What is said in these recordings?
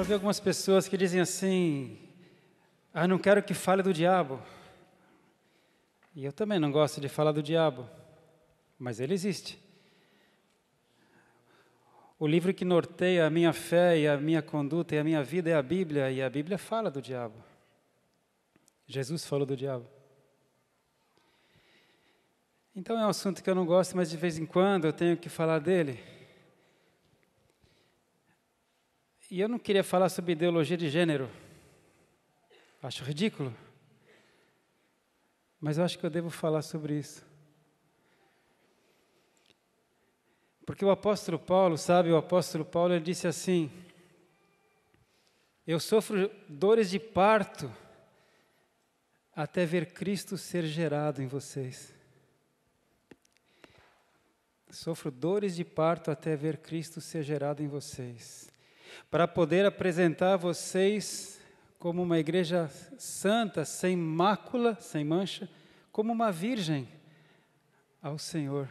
ouvi algumas pessoas que dizem assim, não quero que fale do diabo. E eu também não gosto de falar do diabo, mas ele existe. O livro que norteia a minha fé e a minha conduta e a minha vida é a Bíblia, e a Bíblia fala do diabo. Jesus falou do diabo. Então é um assunto que eu não gosto, mas de vez em quando eu tenho que falar dele. E eu não queria falar sobre ideologia de gênero. Acho ridículo. Mas eu acho que eu devo falar sobre isso. Porque o apóstolo Paulo, sabe, o apóstolo Paulo, ele disse assim, eu sofro dores de parto até ver Cristo ser gerado em vocês. Sofro dores de parto até ver Cristo ser gerado em vocês, para poder apresentar vocês como uma igreja santa, sem mácula, sem mancha, como uma virgem ao Senhor.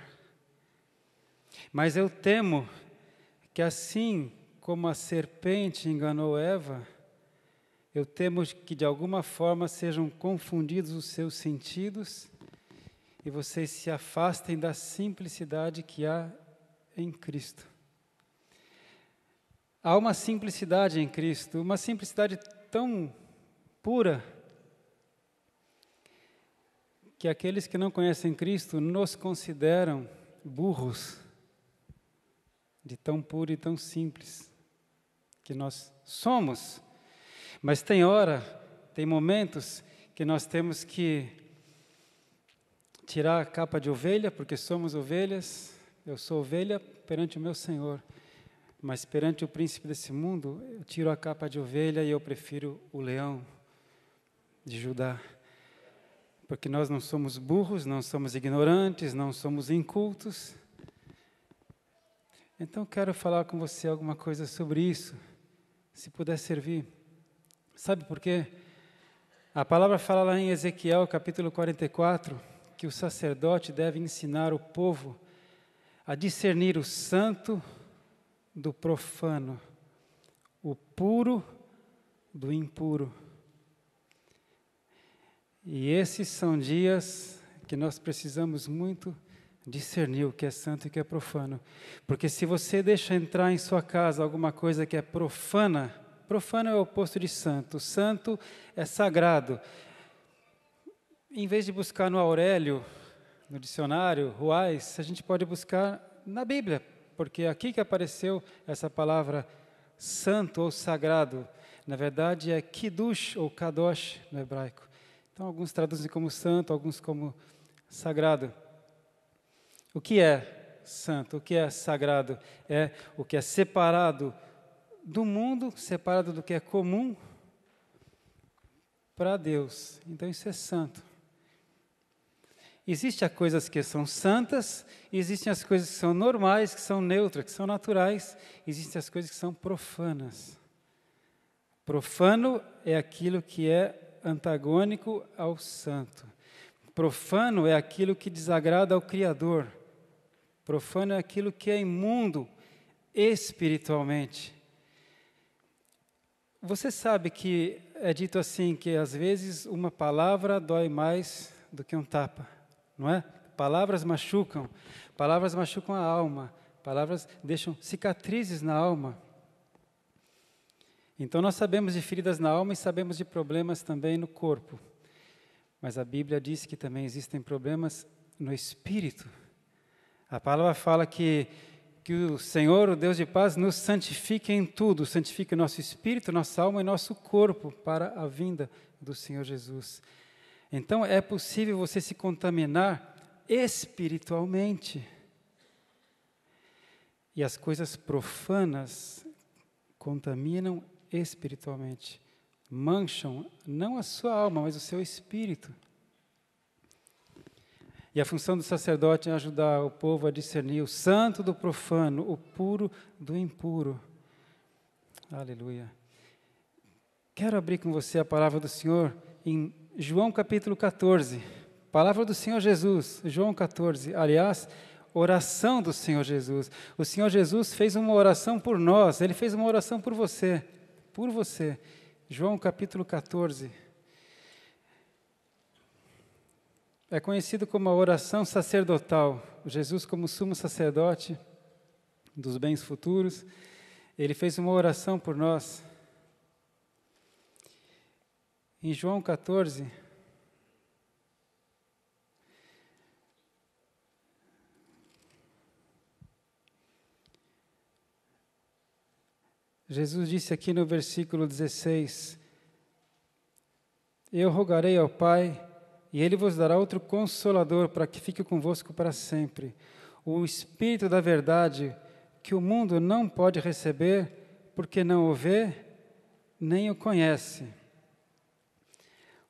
Mas eu temo que assim como a serpente enganou Eva, eu temo que de alguma forma sejam confundidos os seus sentidos e vocês se afastem da simplicidade que há em Cristo. Há uma simplicidade em Cristo, uma simplicidade tão pura, que aqueles que não conhecem Cristo nos consideram burros, de tão puro e tão simples que nós somos. Mas tem hora, tem momentos que nós temos que tirar a capa de ovelha, porque somos ovelhas. Eu sou ovelha perante o meu Senhor, mas perante o príncipe desse mundo, eu tiro a capa de ovelha e eu prefiro o leão de Judá. Porque nós não somos burros, não somos ignorantes, não somos incultos. Então, quero falar com você alguma coisa sobre isso, se puder servir. Sabe por quê? A palavra fala lá em Ezequiel, capítulo 44, que o sacerdote deve ensinar o povo a discernir o santo do profano, o puro do impuro. E esses são dias que nós precisamos muito discernir o que é santo e o que é profano. Porque se você deixa entrar em sua casa alguma coisa que é profana, profano é o oposto de santo. Santo é sagrado. Em vez de buscar no Aurélio, no dicionário, Ruais, a gente pode buscar na Bíblia, porque é aqui que apareceu essa palavra santo ou sagrado. Na verdade é kiddush ou kadosh no hebraico. Então alguns traduzem como santo, alguns como sagrado. O que é santo? O que é sagrado? É o que é separado do mundo, separado do que é comum para Deus. Então isso é santo. Existem as coisas que são santas, existem as coisas que são normais, que são neutras, que são naturais, existem as coisas que são profanas. Profano é aquilo que é antagônico ao santo. Profano é aquilo que desagrada ao Criador. Profano é aquilo que é imundo espiritualmente. Você sabe que é dito assim, que às vezes uma palavra dói mais do que um tapa, não é? Palavras machucam a alma, palavras deixam cicatrizes na alma. Então nós sabemos de feridas na alma e sabemos de problemas também no corpo. Mas a Bíblia diz que também existem problemas no espírito. A palavra fala que o Senhor, o Deus de paz, nos santifique em tudo, santifique o nosso espírito, nossa alma e nosso corpo para a vinda do Senhor Jesus. Então é possível você se contaminar espiritualmente. E as coisas profanas contaminam espiritualmente, mancham não a sua alma, mas o seu espírito. E a função do sacerdote é ajudar o povo a discernir o santo do profano, o puro do impuro. Aleluia. Quero abrir com você a palavra do Senhor em João capítulo 14. Palavra do Senhor Jesus, João 14. Aliás, oração do Senhor Jesus. O Senhor Jesus fez uma oração por nós, Ele fez uma oração por você, por você. João capítulo 14. É conhecido como a oração sacerdotal. Jesus, como sumo sacerdote dos bens futuros, ele fez uma oração por nós. Em João 14, Jesus disse aqui no versículo 16: Eu rogarei ao Pai, e Ele vos dará outro Consolador, para que fique convosco para sempre. O Espírito da verdade, que o mundo não pode receber, porque não o vê, nem o conhece.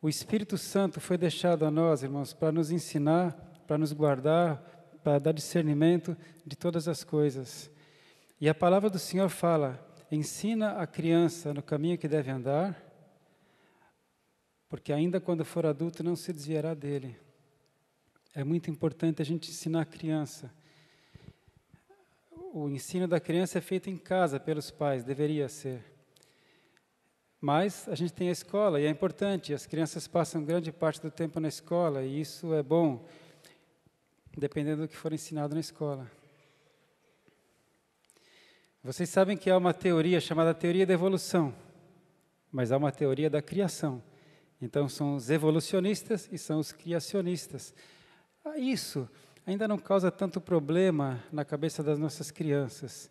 O Espírito Santo foi deixado a nós, irmãos, para nos ensinar, para nos guardar, para dar discernimento de todas as coisas. E a palavra do Senhor fala: ensina a criança no caminho que deve andar, porque ainda quando for adulto não se desviará dele. É muito importante a gente ensinar a criança. O ensino da criança é feito em casa pelos pais, deveria ser. Mas a gente tem a escola e é importante, as crianças passam grande parte do tempo na escola e isso é bom, dependendo do que for ensinado na escola. Vocês sabem que há uma teoria chamada teoria da evolução, mas há uma teoria da criação. Então são os evolucionistas e são os criacionistas. Isso ainda não causa tanto problema na cabeça das nossas crianças,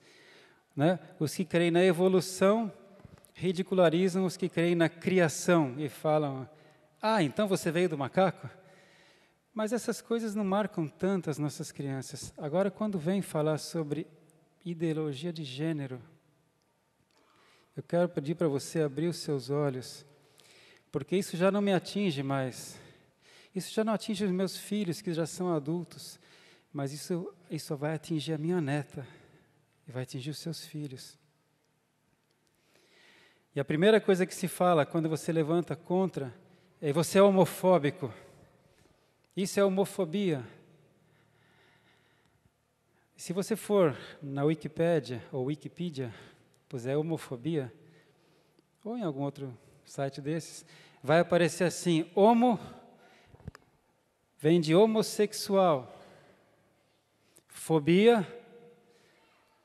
né? Os que creem na evolução ridicularizam os que creem na criação e falam: então você veio do macaco? Mas essas coisas não marcam tanto as nossas crianças. Agora, quando vem falar sobre ideologia de gênero, eu quero pedir para você abrir os seus olhos, porque isso já não me atinge mais. Isso já não atinge os meus filhos, que já são adultos, mas isso vai atingir a minha neta e vai atingir os seus filhos. E a primeira coisa que se fala quando você levanta contra é: você é homofóbico. Isso é homofobia. Se você for na Wikipédia ou Wikipedia, puser homofobia, ou em algum outro site desses, vai aparecer assim: homo vem de homossexual, fobia,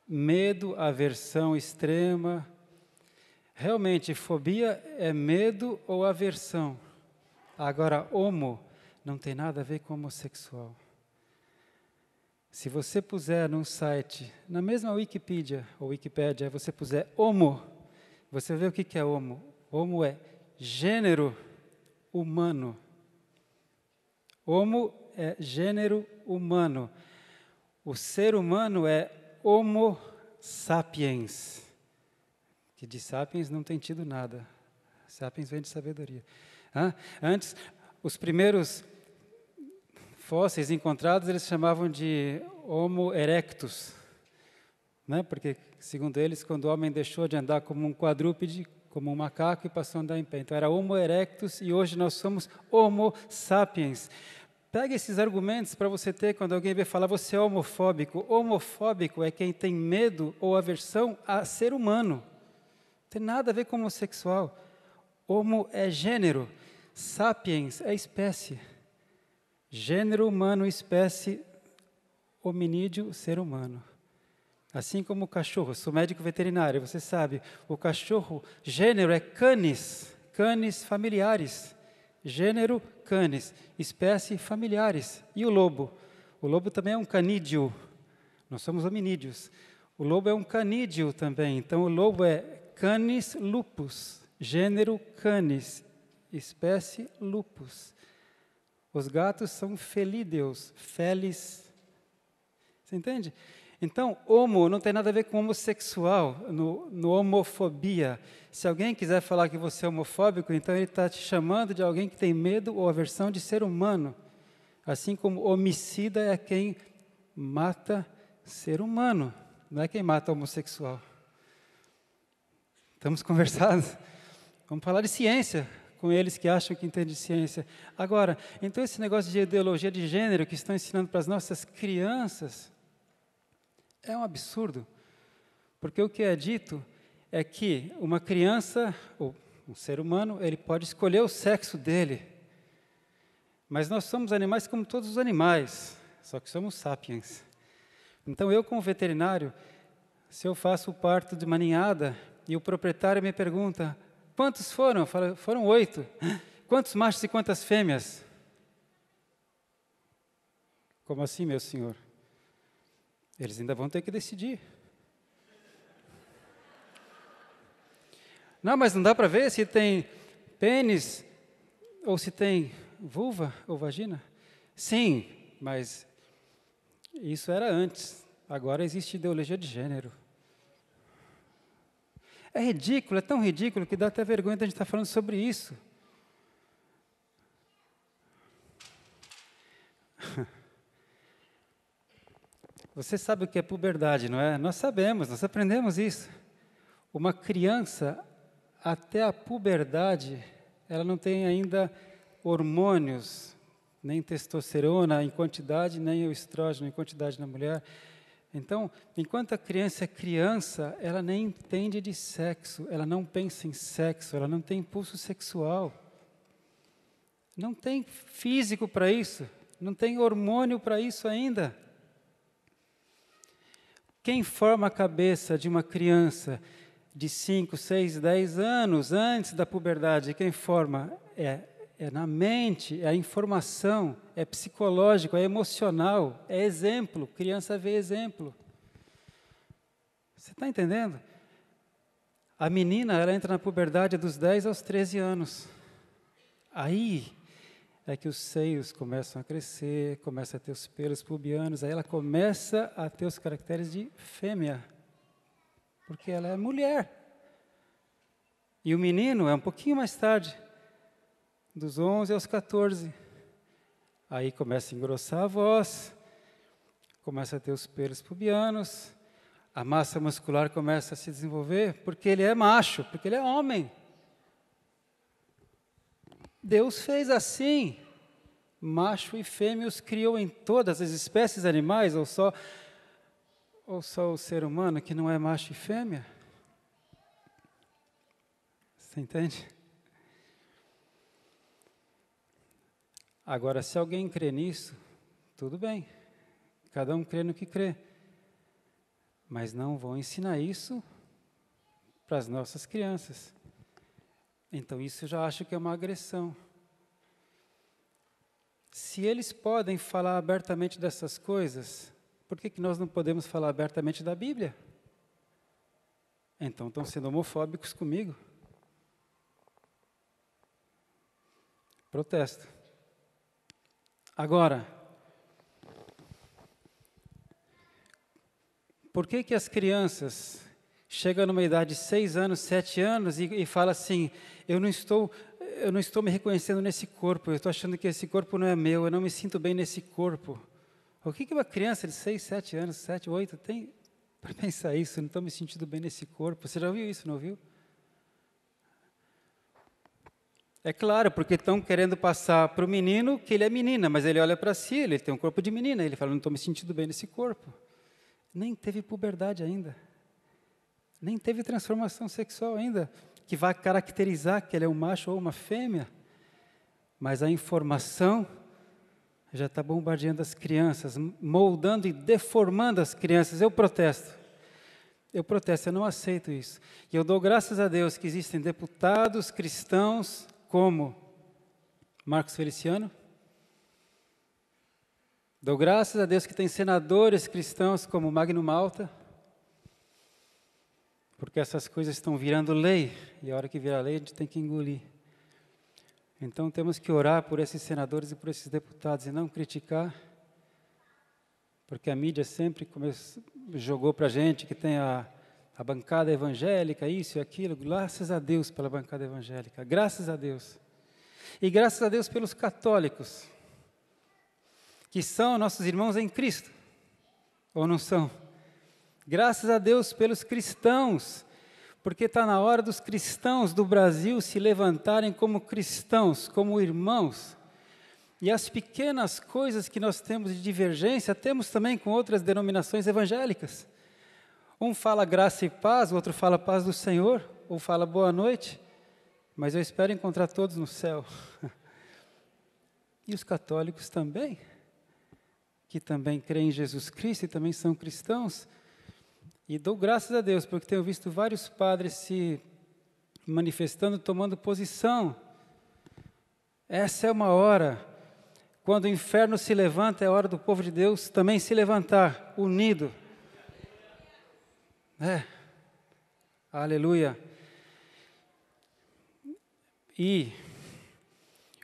medo, aversão extrema. Realmente, fobia é medo ou aversão. Agora, homo não tem nada a ver com homossexual. Se você puser num site, na mesma Wikipedia ou Wikipédia, você puser homo, você vê o que é homo. Homo é gênero humano. Homo é gênero humano. O ser humano é homo sapiens. Que de sapiens não tem tido nada. Sapiens vem de sabedoria. Antes, os primeiros fósseis encontrados, eles chamavam de Homo erectus, né? Porque, segundo eles, quando o homem deixou de andar como um quadrúpede, como um macaco, e passou a andar em pé. Então, era Homo erectus e hoje nós somos Homo sapiens. Pega esses argumentos para você ter quando alguém vier falar: você é homofóbico. Homofóbico é quem tem medo ou aversão a ser humano. Não tem nada a ver com homossexual. Homo é gênero, sapiens é espécie. Gênero humano, espécie, hominídeo, ser humano. Assim como o cachorro, sou médico veterinário, você sabe, o cachorro, gênero é canis, canis familiares. Gênero, canis, espécie, familiares. E o lobo? O lobo também é um canídeo, nós somos hominídeos. O lobo é um canídeo também, então o lobo é Canis lupus, gênero canis, espécie lupus. Os gatos são felídeos, felis. Você entende? Então, homo não tem nada a ver com homossexual, no homofobia. Se alguém quiser falar que você é homofóbico, então ele está te chamando de alguém que tem medo ou aversão de ser humano. Assim como homicida é quem mata ser humano, não é quem mata homossexual. Estamos conversando? Vamos falar de ciência com eles que acham que entendem de ciência. Agora, então esse negócio de ideologia de gênero que estão ensinando para as nossas crianças é um absurdo, porque o que é dito é que uma criança, ou um ser humano, ele pode escolher o sexo dele. Mas nós somos animais como todos os animais, só que somos sapiens. Então eu, como veterinário, se eu faço o parto de uma ninhada e o proprietário me pergunta, quantos foram? Eu falo, foram 8. Quantos machos e quantas fêmeas? Como assim, meu senhor? Eles ainda vão ter que decidir. Não, mas não dá para ver se tem pênis ou se tem vulva ou vagina? Sim, mas isso era antes. Agora existe ideologia de gênero. É ridículo, é tão ridículo que dá até vergonha de a gente estar falando sobre isso. Você sabe o que é puberdade, não é? Nós sabemos, nós aprendemos isso. Uma criança, até a puberdade, ela não tem ainda hormônios, nem testosterona em quantidade, nem o estrógeno em quantidade na mulher. Então, enquanto a criança é criança, ela nem entende de sexo, ela não pensa em sexo, ela não tem impulso sexual. Não tem físico para isso, não tem hormônio para isso ainda. Quem forma a cabeça de uma criança de 5, 6, 10 anos antes da puberdade, quem forma é na mente, é a informação, é psicológico, é emocional, é exemplo. Criança vê exemplo. Você está entendendo? A menina, ela entra na puberdade dos 10 aos 13 anos. Aí é que os seios começam a crescer, começa a ter os pelos pubianos, aí ela começa a ter os caracteres de fêmea, porque ela é mulher. E o menino é um pouquinho mais tarde, dos 11 aos 14. Aí começa a engrossar a voz, começa a ter os pelos pubianos, a massa muscular começa a se desenvolver, porque ele é macho, porque ele é homem. Deus fez assim, macho e fêmea os criou em todas as espécies animais, ou só o ser humano que não é macho e fêmea? Você entende? Agora, se alguém crê nisso, tudo bem, cada um crê no que crê, mas não vão ensinar isso para as nossas crianças. Então, isso eu já acho que é uma agressão. Se eles podem falar abertamente dessas coisas, por que nós não podemos falar abertamente da Bíblia? Então, estão sendo homofóbicos comigo. Protesto. Agora, por que as crianças chegam numa idade de 6 anos, 7 anos e falam assim, eu não estou me reconhecendo nesse corpo, eu estou achando que esse corpo não é meu, eu não me sinto bem nesse corpo. O que uma criança de 6, 7 anos, 7, 8 tem para pensar isso? Eu não estou me sentindo bem nesse corpo. Você já ouviu isso, não ouviu? É claro, porque estão querendo passar para o menino que ele é menina, mas ele olha para si, ele tem um corpo de menina, ele fala, não estou me sentindo bem nesse corpo. Nem teve puberdade ainda. Nem teve transformação sexual ainda, que vai caracterizar que ele é um macho ou uma fêmea. Mas a informação já está bombardeando as crianças, moldando e deformando as crianças. Eu protesto, eu não aceito isso. E eu dou graças a Deus que existem deputados cristãos como Marcos Feliciano. Dou graças a Deus que tem senadores cristãos como Magno Malta, porque essas coisas estão virando lei, e a hora que virar lei a gente tem que engolir. Então temos que orar por esses senadores e por esses deputados e não criticar, porque a mídia sempre jogou para a gente que tem a bancada evangélica, isso e aquilo. Graças a Deus pela bancada evangélica, graças a Deus. E graças a Deus pelos católicos, que são nossos irmãos em Cristo, ou não são? Graças a Deus pelos cristãos, porque está na hora dos cristãos do Brasil se levantarem como cristãos, como irmãos. E as pequenas coisas que nós temos de divergência, temos também com outras denominações evangélicas. Um fala graça e paz, o outro fala paz do Senhor, ou fala boa noite, mas eu espero encontrar todos no céu. E os católicos também, que também creem em Jesus Cristo e também são cristãos. E dou graças a Deus, porque tenho visto vários padres se manifestando, tomando posição. Essa é uma hora, quando o inferno se levanta, é hora do povo de Deus também se levantar, unido. Aleluia. E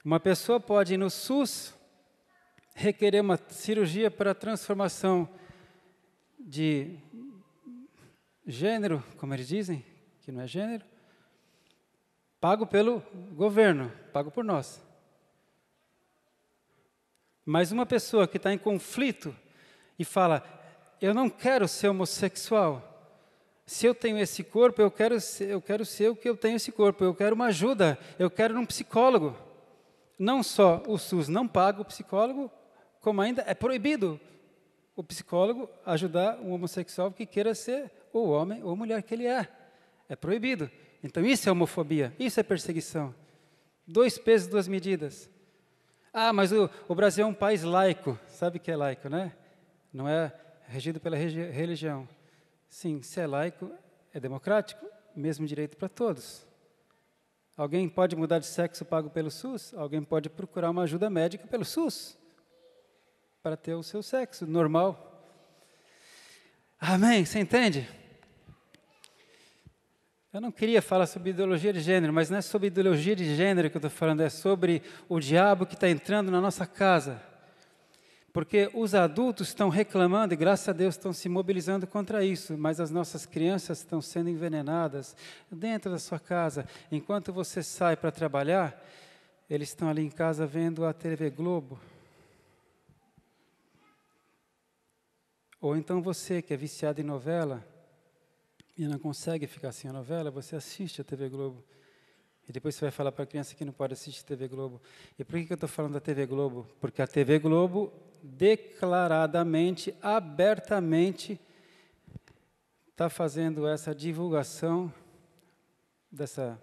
uma pessoa pode ir no SUS, requerer uma cirurgia para transformação de gênero, como eles dizem, que não é gênero, pago pelo governo, pago por nós. Mas uma pessoa que está em conflito e fala, eu não quero ser homossexual, se eu tenho esse corpo, eu quero ser o que eu tenho esse corpo, eu quero uma ajuda, eu quero um psicólogo. Não só o SUS não paga o psicólogo, como ainda é proibido o psicólogo ajudar um homossexual que queira ser o homem ou a mulher que ele é. É proibido. Então isso é homofobia, isso é perseguição. 2 pesos, 2 medidas. Ah, mas o Brasil é um país laico. Sabe o que é laico, né? Não é regido pela religião. Sim, se é laico, é democrático, mesmo direito para todos. Alguém pode mudar de sexo pago pelo SUS? Alguém pode procurar uma ajuda médica pelo SUS, para ter o seu sexo normal. Amém? Você entende? Eu não queria falar sobre ideologia de gênero, mas não é sobre ideologia de gênero que eu estou falando, é sobre o diabo que está entrando na nossa casa. Porque os adultos estão reclamando e, graças a Deus, estão se mobilizando contra isso, mas as nossas crianças estão sendo envenenadas dentro da sua casa. Enquanto você sai para trabalhar, eles estão ali em casa vendo a TV Globo. Ou então você, que é viciado em novela e não consegue ficar sem a novela, você assiste a TV Globo. E depois você vai falar para a criança que não pode assistir TV Globo. E por que eu estou falando da TV Globo? Porque a TV Globo, declaradamente, abertamente, está fazendo essa divulgação dessa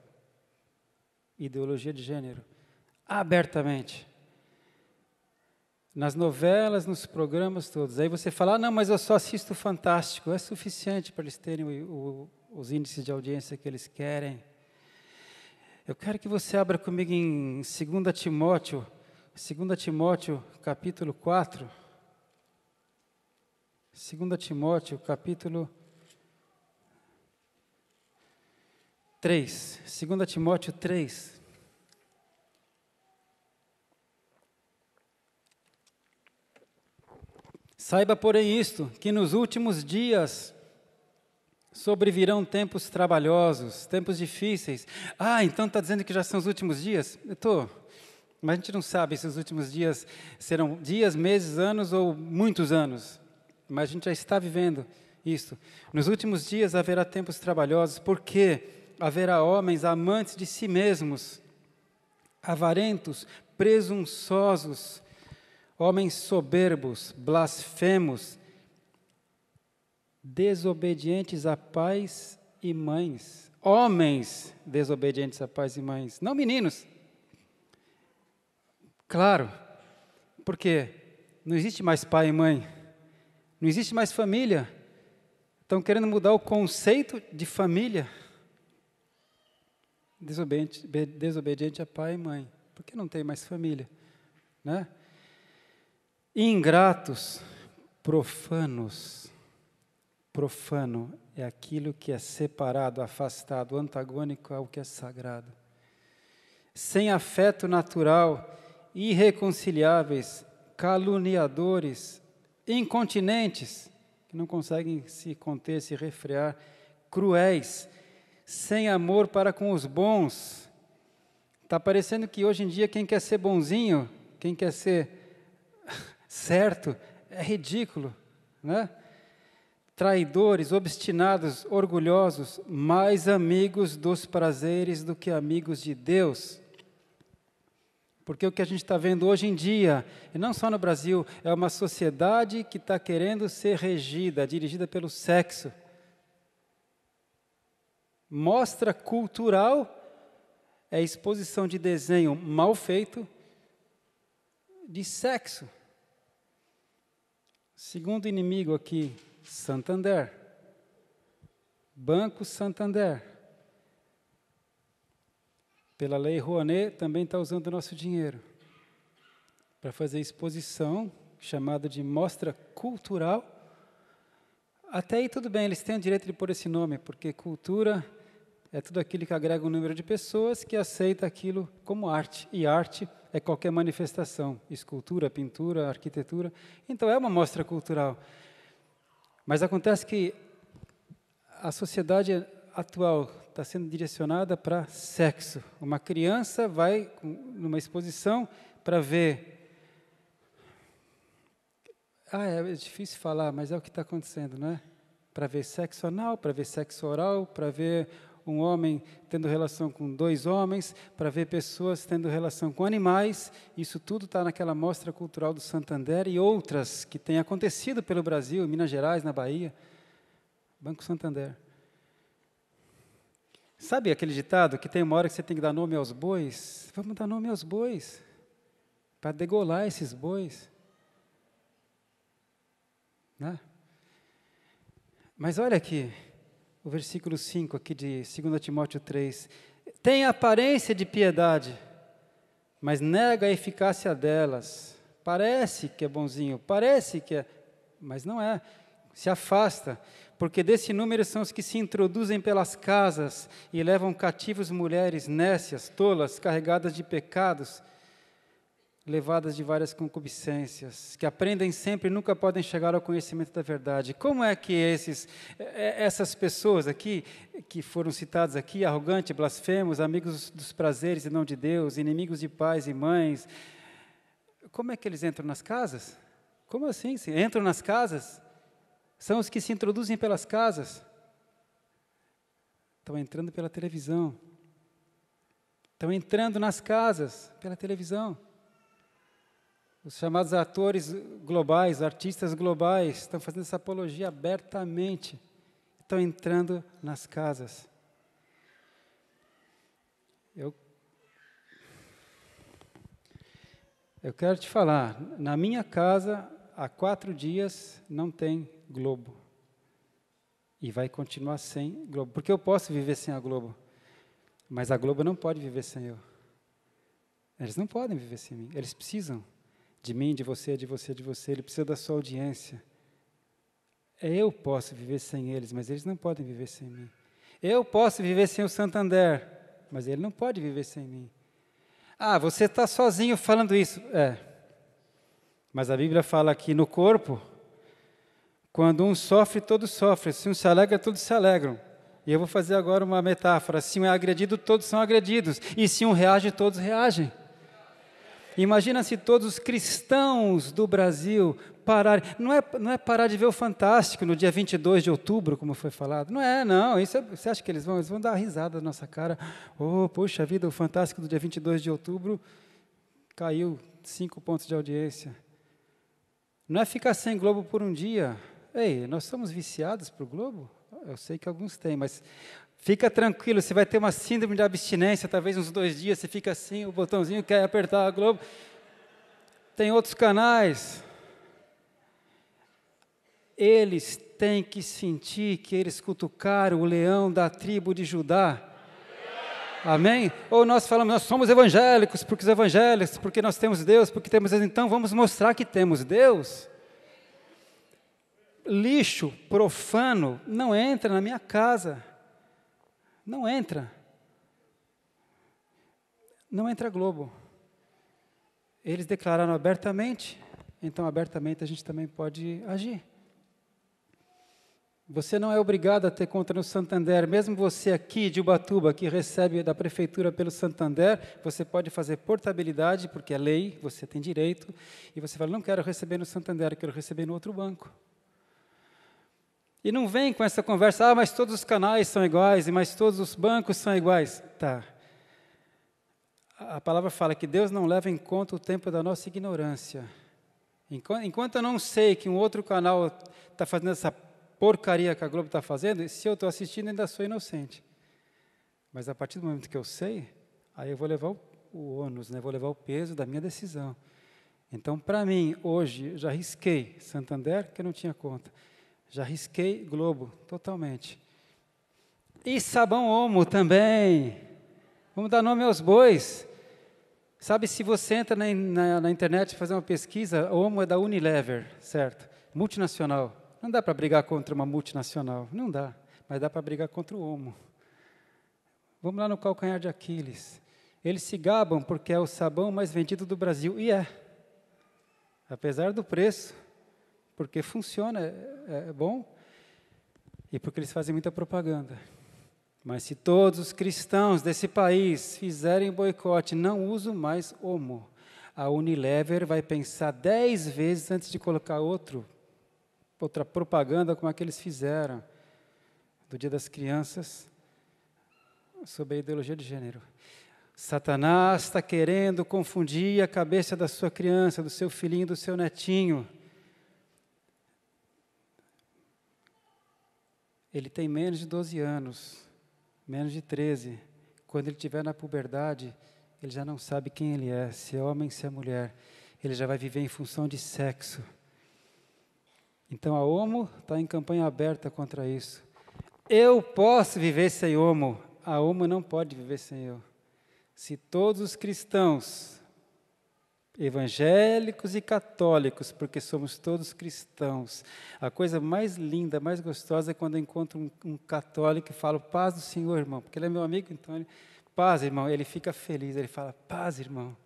ideologia de gênero. Abertamente. Nas novelas, nos programas todos. Aí você fala, não, mas eu só assisto Fantástico. É suficiente para eles terem os índices de audiência que eles querem. Eu quero que você abra comigo em 2 Timóteo, capítulo 4. 2 Timóteo, capítulo 3. 2 Timóteo 3. Saiba, porém, isto, que nos últimos dias sobrevirão tempos trabalhosos, tempos difíceis. Ah, então está dizendo que já são os últimos dias? Eu estou. Mas a gente não sabe se os últimos dias serão dias, meses, anos ou muitos anos. Mas a gente já está vivendo isso. Nos últimos dias haverá tempos trabalhosos, porque haverá homens amantes de si mesmos, avarentos, presunçosos, homens soberbos, blasfemos, desobedientes a pais e mães. Homens desobedientes a pais e mães, não meninos. Claro, porque não existe mais pai e mãe, não existe mais família. Estão querendo mudar o conceito de família. Desobediente a pai e mãe, porque não tem mais família, né? Ingratos, profanos. Profano é aquilo que é separado, afastado, antagônico ao que é sagrado. Sem afeto natural, irreconciliáveis, caluniadores, incontinentes, que não conseguem se conter, se refrear, cruéis, sem amor para com os bons. Está parecendo que hoje em dia quem quer ser bonzinho, quem quer ser certo, é ridículo, né? Traidores, obstinados, orgulhosos, mais amigos dos prazeres do que amigos de Deus. Porque o que a gente está vendo hoje em dia, e não só no Brasil, é uma sociedade que está querendo ser regida, dirigida pelo sexo. Mostra cultural é exposição de desenho mal feito de sexo. Segundo inimigo aqui, Santander. Banco Santander. Pela lei Rouanet, também está usando o nosso dinheiro para fazer exposição, chamada de mostra cultural. Até aí tudo bem, eles têm o direito de pôr esse nome, porque cultura é tudo aquilo que agrega um número de pessoas que aceita aquilo como arte. E arte é qualquer manifestação, escultura, pintura, arquitetura. Então é uma mostra cultural. Mas acontece que a sociedade atual está sendo direcionada para sexo. Uma criança vai numa exposição para ver. É difícil falar, mas é o que está acontecendo, não é? Para ver sexo anal, para ver sexo oral, para ver um homem tendo relação com dois homens, para ver pessoas tendo relação com animais. Isso tudo está naquela mostra cultural do Santander e outras que têm acontecido pelo Brasil, em Minas Gerais, na Bahia. Banco Santander. Sabe aquele ditado que tem uma hora que você tem que dar nome aos bois? Vamos dar nome aos bois, para degolar esses bois. Né? Mas olha aqui, o versículo 5 aqui de 2 Timóteo 3. Tem aparência de piedade, mas nega a eficácia delas. Parece que é bonzinho, parece que é, mas não é. Se afasta, porque desse número são os que se introduzem pelas casas e levam cativos mulheres nécias, tolas, carregadas de pecados, levadas de várias concupiscências, que aprendem sempre e nunca podem chegar ao conhecimento da verdade. Como é que essas pessoas aqui, que foram citadas aqui, arrogantes, blasfemos, amigos dos prazeres e não de Deus, inimigos de pais e mães, como é que eles entram nas casas? Como assim? Entram nas casas? São os que se introduzem pelas casas. Estão entrando pela televisão. Estão entrando nas casas pela televisão. Os chamados atores globais, artistas globais, estão fazendo essa apologia abertamente. Estão entrando nas casas. Eu quero te falar, na minha casa, há 4 dias, não tem Globo. E vai continuar sem Globo. Porque eu posso viver sem a Globo. Mas a Globo não pode viver sem eu. Eles não podem viver sem mim. Eles precisam de mim, de você, de você, de você. Ele precisa da sua audiência. Eu posso viver sem eles, mas eles não podem viver sem mim. Eu posso viver sem o Santander, mas ele não pode viver sem mim. Ah, você está sozinho falando isso. Mas a Bíblia fala que no corpo, quando um sofre, todos sofrem. Se um se alegra, todos se alegram. E eu vou fazer agora uma metáfora. Se um é agredido, todos são agredidos. E se um reage, todos reagem. Imagina se todos os cristãos do Brasil pararem. Não é parar de ver o Fantástico no dia 22 de outubro, como foi falado. Não é, não. Você acha que eles vão dar risada na nossa cara? Oh, poxa vida, o Fantástico do dia 22 de outubro caiu 5 pontos de audiência. Não é ficar sem Globo por um dia. Ei, nós somos viciados por Globo? Eu sei que alguns têm, mas fica tranquilo, você vai ter uma síndrome de abstinência, talvez uns 2 dias, você fica assim, o botãozinho quer apertar a Globo. Tem outros canais. Eles têm que sentir que eles cutucaram o leão da tribo de Judá. Amém? Ou nós falamos, nós somos evangélicos, porque nós temos Deus, porque temos Deus, então vamos mostrar que temos Deus. Lixo profano não entra na minha casa. Não entra. Não entra Globo. Eles declararam abertamente, então abertamente a gente também pode agir. Você não é obrigado a ter conta no Santander, mesmo você aqui de Ubatuba, que recebe da prefeitura pelo Santander, você pode fazer portabilidade, porque é lei, você tem direito, e você fala, não quero receber no Santander, quero receber no outro banco. E não vem com essa conversa, mas todos os canais são iguais, mas todos os bancos são iguais. Tá. A palavra fala que Deus não leva em conta o tempo da nossa ignorância. Enquanto eu não sei que um outro canal está fazendo essa porcaria que a Globo está fazendo, se eu estou assistindo, ainda sou inocente. Mas a partir do momento que eu sei, aí eu vou levar o ônus, né? Vou levar o peso da minha decisão. Então, para mim, hoje, já risquei Santander, que eu não tinha conta. Já risquei Globo, totalmente. E sabão Omo também. Vamos dar nome aos bois. Sabe, se você entra na internet e fazer uma pesquisa, a Omo é da Unilever, certo? Multinacional. Não dá para brigar contra uma multinacional, não dá. Mas dá para brigar contra o Omo. Vamos lá no calcanhar de Aquiles. Eles se gabam porque é o sabão mais vendido do Brasil. E é. Apesar do preço, porque funciona, é bom, e porque eles fazem muita propaganda. Mas se todos os cristãos desse país fizerem boicote, não uso mais Omo, a Unilever vai pensar 10 vezes antes de colocar outra propaganda como a que eles fizeram, do Dia das Crianças, sobre a ideologia de gênero. Satanás está querendo confundir a cabeça da sua criança, do seu filhinho, do seu netinho. Ele tem menos de 12 anos, menos de 13. Quando ele estiver na puberdade, ele já não sabe quem ele é, se é homem, se é mulher. Ele já vai viver em função de sexo. Então a Omo está em campanha aberta contra isso. Eu posso viver sem Omo, a Omo não pode viver sem eu. Se todos os cristãos, evangélicos e católicos, porque somos todos cristãos, a coisa mais linda, mais gostosa é quando eu encontro um católico e falo, paz do Senhor, irmão, porque ele é meu amigo, então ele, paz, irmão, ele fica feliz, ele fala, paz, irmão,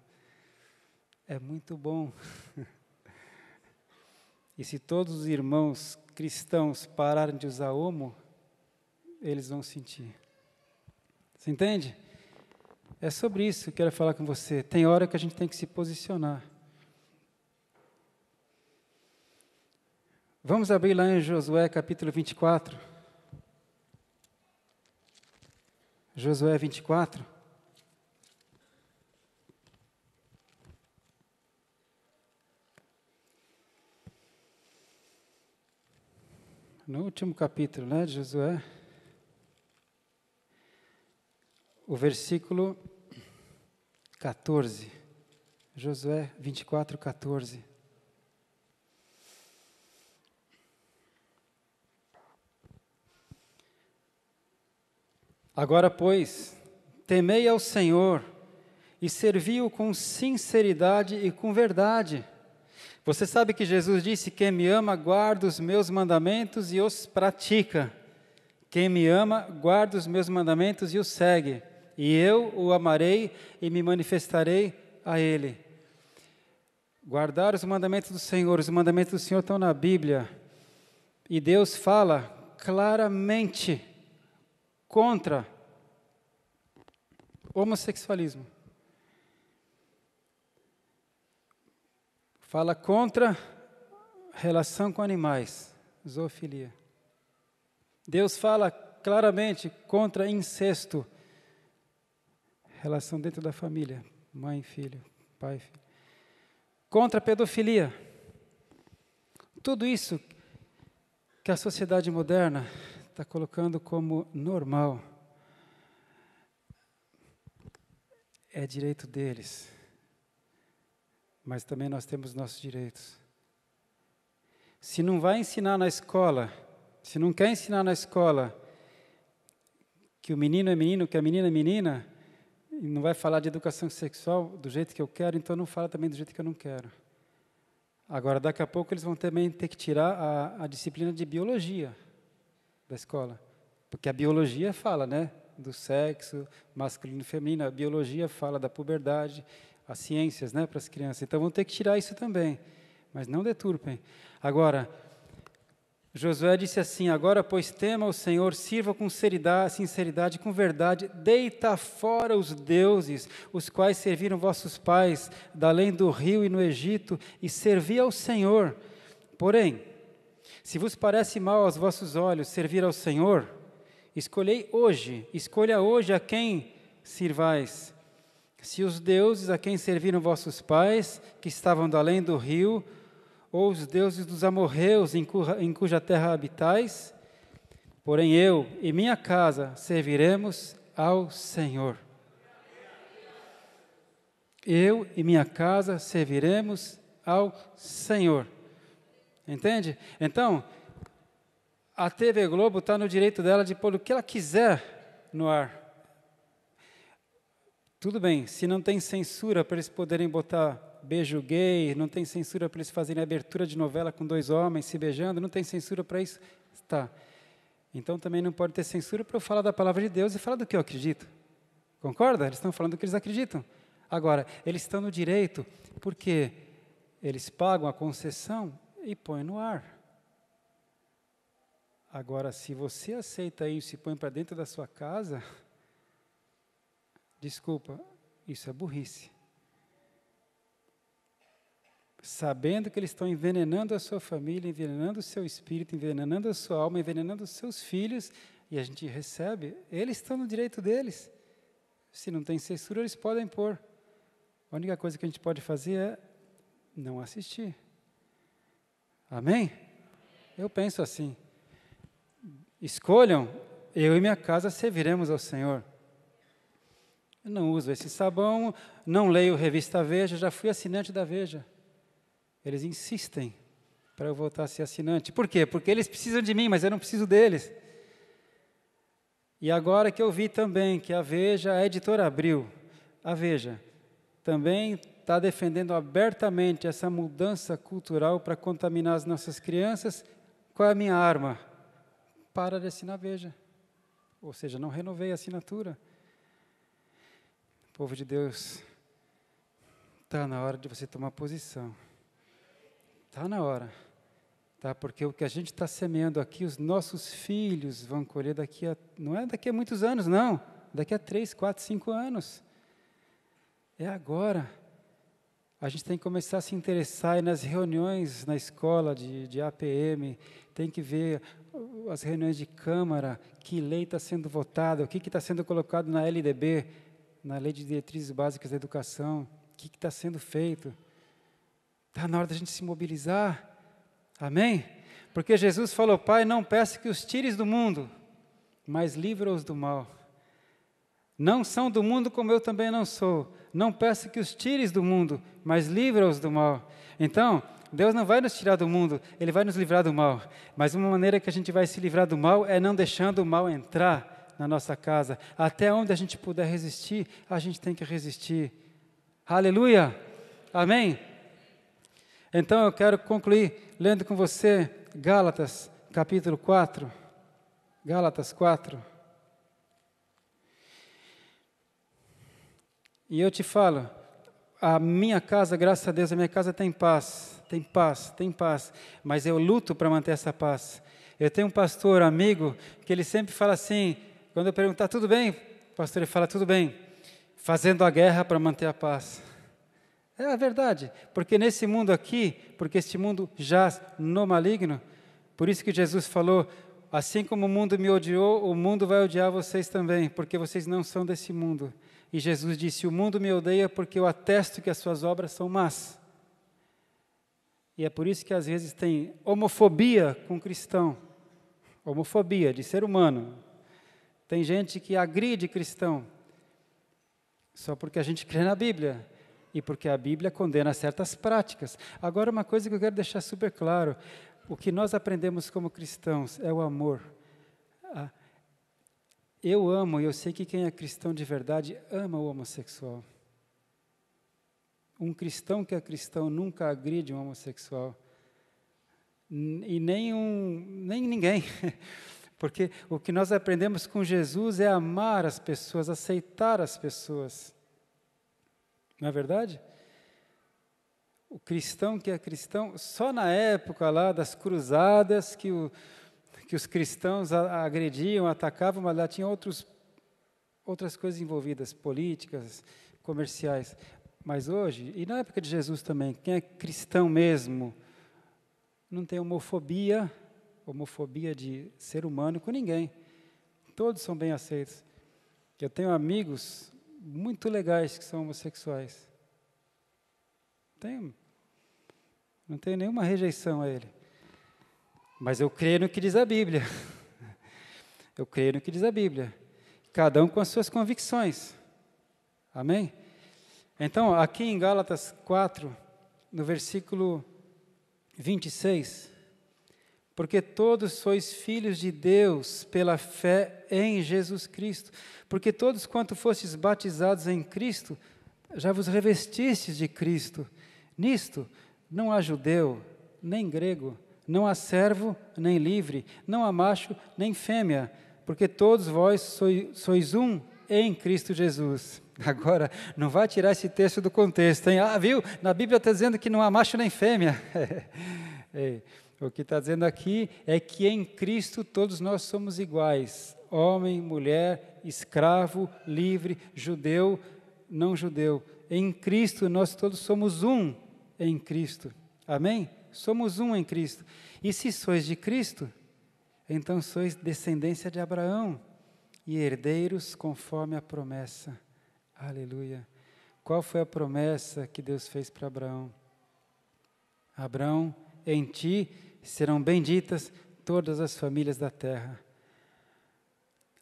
é muito bom. E se todos os irmãos cristãos pararem de usar Omo, eles vão sentir. Você entende? É sobre isso que eu quero falar com você. Tem hora que a gente tem que se posicionar. Vamos abrir lá em Josué capítulo 24. Josué 24. No último capítulo, né, de Josué. O versículo 14, Josué 24, 14. Agora, pois, temei ao Senhor e servi-o com sinceridade e com verdade. Você sabe que Jesus disse, quem me ama, guarda os meus mandamentos e os pratica. Quem me ama, guarda os meus mandamentos e os segue. E eu o amarei e me manifestarei a ele. Guardar os mandamentos do Senhor. Os mandamentos do Senhor estão na Bíblia. E Deus fala claramente contra homossexualismo. Fala contra relação com animais, zoofilia. Deus fala claramente contra incesto, relação dentro da família, mãe, filho, pai, filho. Contra a pedofilia. Tudo isso que a sociedade moderna está colocando como normal, é direito deles. Mas também nós temos nossos direitos. Se não vai ensinar na escola, se não quer ensinar na escola que o menino é menino, que a menina é menina, e não vai falar de educação sexual do jeito que eu quero, então não fala também do jeito que eu não quero. Agora, daqui a pouco, eles vão também ter que tirar a disciplina de biologia da escola. Porque a biologia fala, né, do sexo masculino e feminino, a biologia fala da puberdade, as ciências, né, para as crianças. Então, vão ter que tirar isso também, mas não deturpem. Agora, Josué disse assim, agora, pois, tema o Senhor, sirva com sinceridade, com verdade, deita fora os deuses, os quais serviram vossos pais, da além do rio e no Egito, e servi ao Senhor. Porém, se vos parece mal aos vossos olhos servir ao Senhor, escolha hoje a quem sirvais. Se os deuses a quem serviram vossos pais, que estavam da além do rio, ou os deuses dos amorreus em cuja terra habitais, porém eu e minha casa serviremos ao Senhor. Eu e minha casa serviremos ao Senhor. Entende? Então, a TV Globo está no direito dela de pôr o que ela quiser no ar. Tudo bem, se não tem censura para eles poderem botar beijo gay, não tem censura para eles fazerem abertura de novela com 2 homens se beijando, não tem censura para isso, tá. Então também não pode ter censura para eu falar da palavra de Deus e falar do que eu acredito. Concorda? Eles estão falando do que eles acreditam. Agora, eles estão no direito porque eles pagam a concessão e põem no ar. Agora, se você aceita isso e põe para dentro da sua casa, desculpa, isso é burrice. Sabendo que eles estão envenenando a sua família, envenenando o seu espírito, envenenando a sua alma, envenenando os seus filhos, e a gente recebe, eles estão no direito deles. Se não tem censura, eles podem pôr. A única coisa que a gente pode fazer é não assistir. Amém? Eu penso assim. Escolham, eu e minha casa serviremos ao Senhor. Eu não uso esse sabão, não leio revista Veja, já fui assinante da Veja. Eles insistem para eu voltar a ser assinante. Por quê? Porque eles precisam de mim, mas eu não preciso deles. E agora que eu vi também que a Veja, a editora Abril, a Veja, também está defendendo abertamente essa mudança cultural para contaminar as nossas crianças, qual é a minha arma? Para de assinar Veja. Ou seja, não renovei a assinatura. Povo de Deus, está na hora de você tomar posição. Está na hora. Tá? Porque o que a gente está semeando aqui, os nossos filhos vão colher não é daqui a muitos anos, não. Daqui a 3, 4, 5 anos. É agora. A gente tem que começar a se interessar nas reuniões na escola de APM, tem que ver as reuniões de Câmara, que lei está sendo votada, o que está sendo colocado na LDB, na Lei de Diretrizes Básicas da Educação, o que está sendo feito. Está na hora da gente se mobilizar. Amém? Porque Jesus falou, Pai, não peço que os tires do mundo, mas livra-os do mal. Não são do mundo como eu também não sou. Não peço que os tires do mundo, mas livra-os do mal. Então, Deus não vai nos tirar do mundo, Ele vai nos livrar do mal. Mas uma maneira que a gente vai se livrar do mal é não deixando o mal entrar na nossa casa. Até onde a gente puder resistir, a gente tem que resistir. Aleluia! Amém? Então eu quero concluir lendo com você Gálatas, capítulo 4. Gálatas 4. E eu te falo, a minha casa, graças a Deus, a minha casa tem paz, tem paz, tem paz, mas eu luto para manter essa paz. Eu tenho um pastor amigo que ele sempre fala assim, quando eu perguntar, tudo bem? Pastor, ele fala, tudo bem, fazendo a guerra para manter a paz. É a verdade, porque nesse mundo aqui, porque este mundo jaz no maligno, por isso que Jesus falou, assim como o mundo me odiou, o mundo vai odiar vocês também, porque vocês não são desse mundo. E Jesus disse, o mundo me odeia porque eu atesto que as suas obras são más. E é por isso que às vezes tem homofobia com cristão, homofobia de ser humano. Tem gente que agride cristão, só porque a gente crê na Bíblia. E porque a Bíblia condena certas práticas. Agora, uma coisa que eu quero deixar super claro, o que nós aprendemos como cristãos é o amor. Eu amo, e eu sei que quem é cristão de verdade ama o homossexual. Um cristão que é cristão nunca agride um homossexual. E nem ninguém. Porque o que nós aprendemos com Jesus é amar as pessoas, aceitar as pessoas. Não é verdade? O cristão que é cristão, só na época lá das cruzadas que os cristãos agrediam, atacavam, mas lá tinha outras coisas envolvidas, políticas, comerciais. Mas hoje, e na época de Jesus também, quem é cristão mesmo, não tem homofobia de ser humano com ninguém. Todos são bem aceitos. Eu tenho amigos muito legais que são homossexuais. Não tenho nenhuma rejeição a ele. Mas eu creio no que diz a Bíblia. Eu creio no que diz a Bíblia. cada um com as suas convicções. Amém? Então, aqui em Gálatas 4, no versículo 26, porque todos sois filhos de Deus pela fé em Jesus Cristo, porque todos quanto fostes batizados em Cristo, já vos revestistes de Cristo. Nisto, não há judeu, nem grego, não há servo, nem livre, não há macho, nem fêmea, porque todos vós sois um em Cristo Jesus. Agora, não vai tirar esse texto do contexto, hein? Ah, viu? Na Bíblia está dizendo que não há macho nem fêmea. O que está dizendo aqui é que em Cristo todos nós somos iguais. Homem, mulher, escravo, livre, judeu, não judeu. Em Cristo nós todos somos um em Cristo. Amém? Somos um em Cristo. E se sois de Cristo, então sois descendência de Abraão e herdeiros conforme a promessa. Aleluia. Qual foi a promessa que Deus fez para Abraão? Abraão, em ti serão benditas todas as famílias da terra.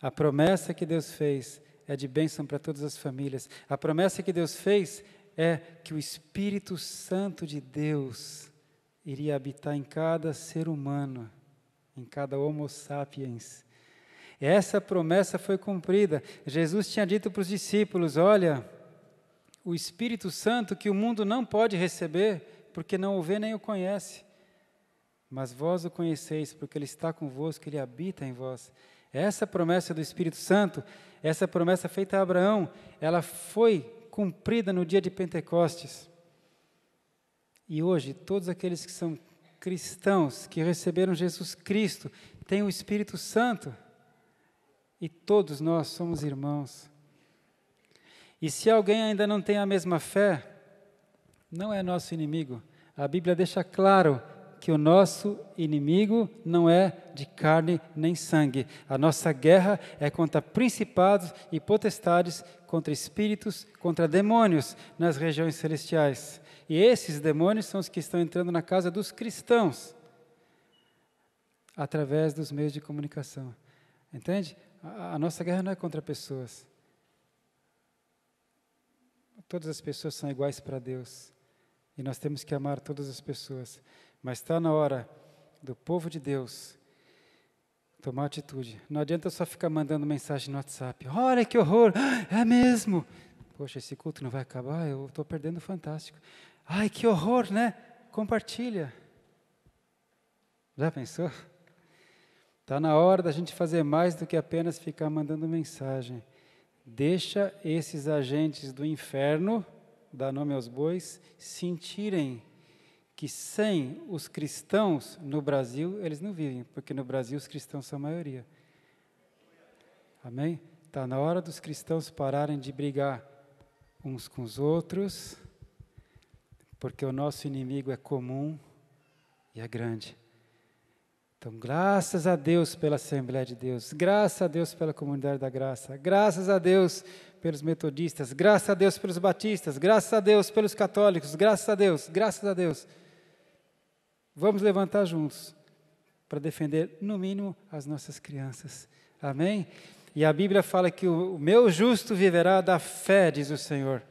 A promessa que Deus fez é de bênção para todas as famílias. A promessa que Deus fez é que o Espírito Santo de Deus iria habitar em cada ser humano, em cada homo sapiens. Essa promessa foi cumprida. Jesus tinha dito para os discípulos, olha, o Espírito Santo que o mundo não pode receber, porque não o vê nem o conhece. Mas vós o conheceis, porque Ele está convosco, Ele habita em vós. Essa promessa do Espírito Santo, essa promessa feita a Abraão, ela foi cumprida no dia de Pentecostes. E hoje, todos aqueles que são cristãos, que receberam Jesus Cristo, têm o Espírito Santo. E todos nós somos irmãos. E se alguém ainda não tem a mesma fé, não é nosso inimigo. A Bíblia deixa claro que o nosso inimigo não é de carne nem sangue. A nossa guerra é contra principados e potestades, contra espíritos, contra demônios nas regiões celestiais. E esses demônios são os que estão entrando na casa dos cristãos, através dos meios de comunicação. Entende? A nossa guerra não é contra pessoas. Todas as pessoas são iguais para Deus. E nós temos que amar todas as pessoas. Mas está na hora do povo de Deus tomar atitude. Não adianta só ficar mandando mensagem no WhatsApp. Olha que horror! É mesmo! Poxa, esse culto não vai acabar? Eu estou perdendo o fantástico. Ai, que horror, né? Compartilha. Já pensou? Está na hora da gente fazer mais do que apenas ficar mandando mensagem. Deixa esses agentes do inferno, dá nome aos bois, sentirem que sem os cristãos no Brasil, eles não vivem, porque no Brasil os cristãos são a maioria. Amém? Está na hora dos cristãos pararem de brigar uns com os outros, porque o nosso inimigo é comum e é grande. Então, graças a Deus pela Assembleia de Deus, graças a Deus pela Comunidade da Graça, graças a Deus pelos metodistas, graças a Deus pelos batistas, graças a Deus pelos católicos, graças a Deus, graças a Deus. Vamos levantar juntos para defender, no mínimo, as nossas crianças. Amém? E a Bíblia fala que o meu justo viverá da fé, diz o Senhor.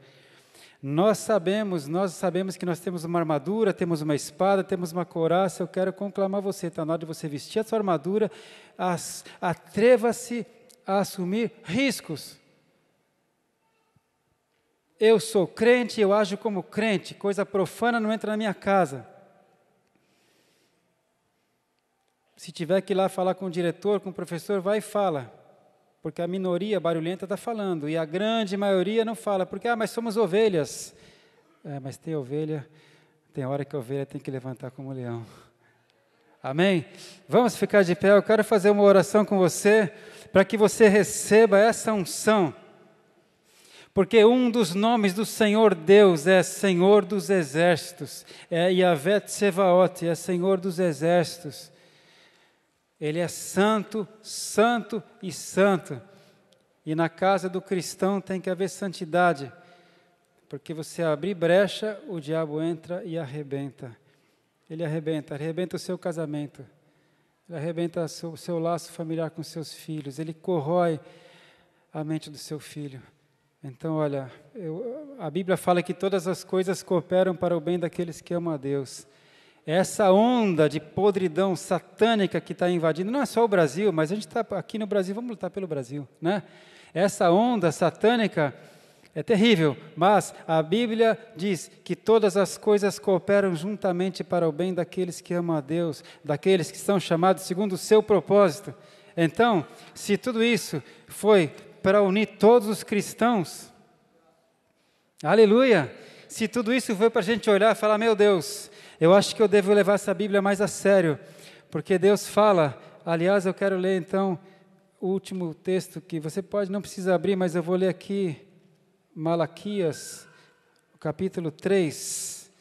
Nós sabemos que nós temos uma armadura, temos uma espada, temos uma couraça. Eu quero conclamar você, está na hora de você vestir a sua armadura, atreva-se a assumir riscos. Eu sou crente, eu ajo como crente, coisa profana não entra na minha casa. Se tiver que ir lá falar com o diretor, com o professor, vai e fala. Porque a minoria barulhenta está falando, e a grande maioria não fala, porque, mas somos ovelhas. Mas tem ovelha, tem hora que a ovelha tem que levantar como leão. Amém? Vamos ficar de pé, eu quero fazer uma oração com você, para que você receba essa unção. Porque um dos nomes do Senhor Deus é Senhor dos Exércitos, é Yahvé Tsevaot, é Senhor dos Exércitos. Ele é santo, santo e santo. E na casa do cristão tem que haver santidade. Porque você abrir brecha, o diabo entra e arrebenta. Ele arrebenta o seu casamento. Ele arrebenta o seu laço familiar com seus filhos. Ele corrói a mente do seu filho. Então, olha, a Bíblia fala que todas as coisas cooperam para o bem daqueles que amam a Deus. Essa onda de podridão satânica que está invadindo, não é só o Brasil, mas a gente está aqui no Brasil, vamos lutar pelo Brasil, né? Essa onda satânica é terrível, mas a Bíblia diz que todas as coisas cooperam juntamente para o bem daqueles que amam a Deus, daqueles que são chamados segundo o seu propósito. Então, se tudo isso foi para unir todos os cristãos, aleluia! Se tudo isso foi para a gente olhar e falar, meu Deus, eu acho que eu devo levar essa Bíblia mais a sério, porque Deus fala, aliás, eu quero ler então o último texto que você não precisa abrir, mas eu vou ler aqui, Malaquias, capítulo 3,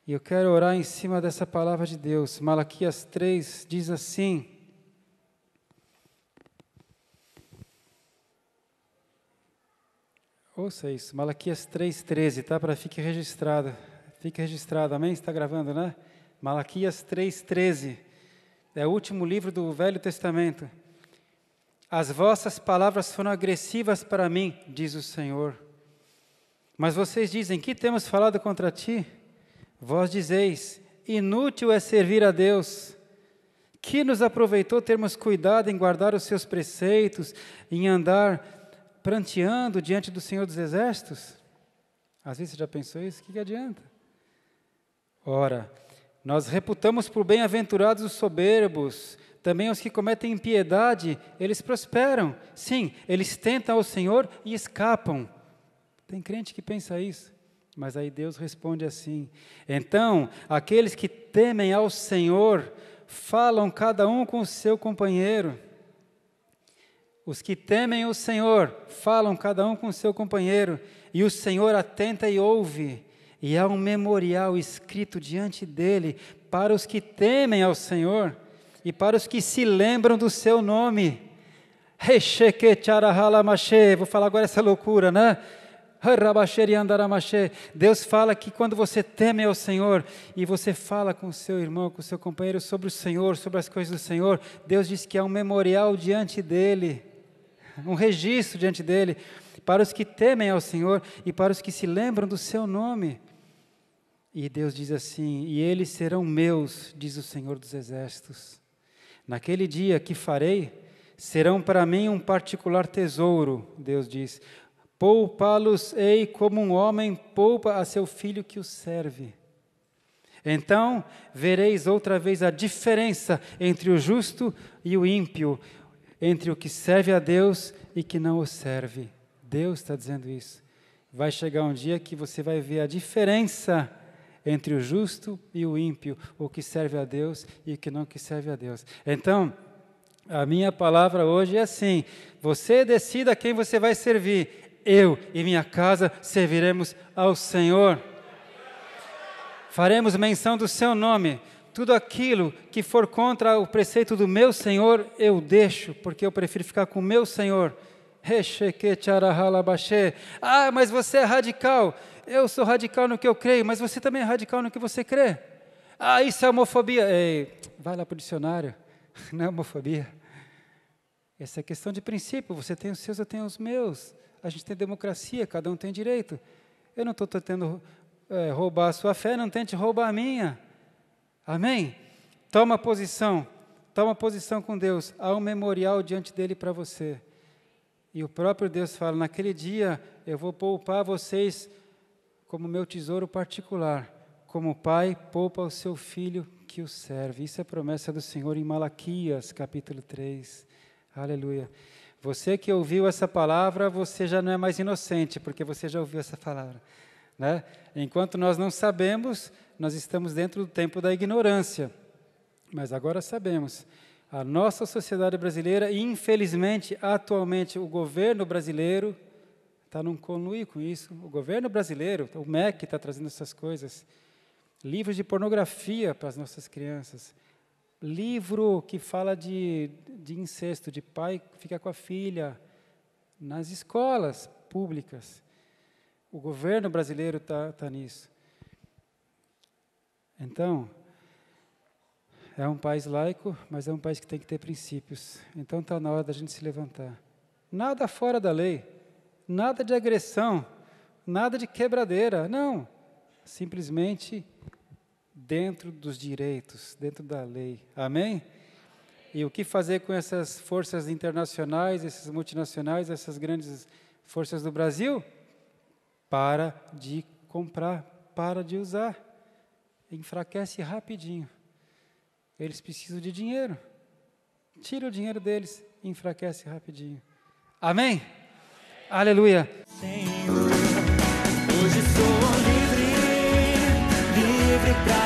e eu quero orar em cima dessa palavra de Deus. Malaquias 3 diz assim, ouça isso, Malaquias 3,13, tá? Para fique registrado, amém? Está gravando, né? Malaquias 3,13, é o último livro do Velho Testamento. As vossas palavras foram agressivas para mim, diz o Senhor. Mas vocês dizem, que temos falado contra ti? Vós dizeis, inútil é servir a Deus. Que nos aproveitou termos cuidado em guardar os seus preceitos, em andar pranteando diante do Senhor dos Exércitos? Às vezes você já pensou isso? O que adianta? Ora, nós reputamos por bem-aventurados os soberbos, também os que cometem impiedade, eles prosperam. Sim, eles tentam ao Senhor e escapam. Tem crente que pensa isso, mas aí Deus responde assim, então, aqueles que temem ao Senhor, falam cada um com o seu companheiro. Os que temem o Senhor, falam cada um com o seu companheiro, e o Senhor atenta e ouve, e há um memorial escrito diante dele, para os que temem ao Senhor, e para os que se lembram do seu nome. Vou falar agora essa loucura, né? Deus fala que quando você teme ao Senhor e você fala com o seu irmão, com o seu companheiro sobre o Senhor, sobre as coisas do Senhor, Deus diz que há um memorial diante dele, um registro diante dele, para os que temem ao Senhor e para os que se lembram do seu nome. E Deus diz assim, e eles serão meus, diz o Senhor dos Exércitos. Naquele dia que farei, serão para mim um particular tesouro, Deus diz. Poupá-los-ei como um homem poupa a seu filho que o serve. Então vereis outra vez a diferença entre o justo e o ímpio, entre o que serve a Deus e que não o serve. Deus está dizendo isso. Vai chegar um dia que você vai ver a diferença entre o justo e o ímpio, o que serve a Deus e o que não que serve a Deus. Então, a minha palavra hoje é assim, você decida quem você vai servir. Eu e minha casa serviremos ao Senhor. Faremos menção do seu nome. Tudo aquilo que for contra o preceito do meu Senhor, eu deixo, porque eu prefiro ficar com o meu Senhor. Ah, mas você é radical. Eu sou radical no que eu creio, mas você também é radical no que você crê. Ah, isso é homofobia. Ei, vai lá para o dicionário. Não é homofobia. Essa é questão de princípio. Você tem os seus, eu tenho os meus. A gente tem democracia, cada um tem direito. Eu não estou tentando roubar a sua fé, não tente roubar a minha. Amém? Toma posição com Deus. Há um memorial diante dele para você. E o próprio Deus fala, naquele dia eu vou poupar vocês como meu tesouro particular, como o pai poupa o seu filho que o serve. Isso é promessa do Senhor em Malaquias, capítulo 3. Aleluia. Você que ouviu essa palavra, você já não é mais inocente, porque você já ouviu essa palavra, né? Enquanto nós não sabemos, nós estamos dentro do tempo da ignorância. Mas agora sabemos. A nossa sociedade brasileira, infelizmente, atualmente, o governo brasileiro está num conluio com isso. O governo brasileiro, o MEC está trazendo essas coisas. Livros de pornografia para as nossas crianças. Livro que fala de incesto, de pai que fica com a filha, nas escolas públicas. O governo brasileiro está nisso. Então, é um país laico, mas é um país que tem que ter princípios. Então está na hora da gente se levantar. Nada fora da lei, nada de agressão, nada de quebradeira, não. Simplesmente dentro dos direitos, dentro da lei. Amém? E o que fazer com essas forças internacionais, essas multinacionais, essas grandes forças do Brasil? Para de comprar, para de usar. Enfraquece rapidinho. Eles precisam de dinheiro. Tira o dinheiro deles e enfraquece rapidinho. Amém? Aleluia. Senhor, hoje sou livre, livre pra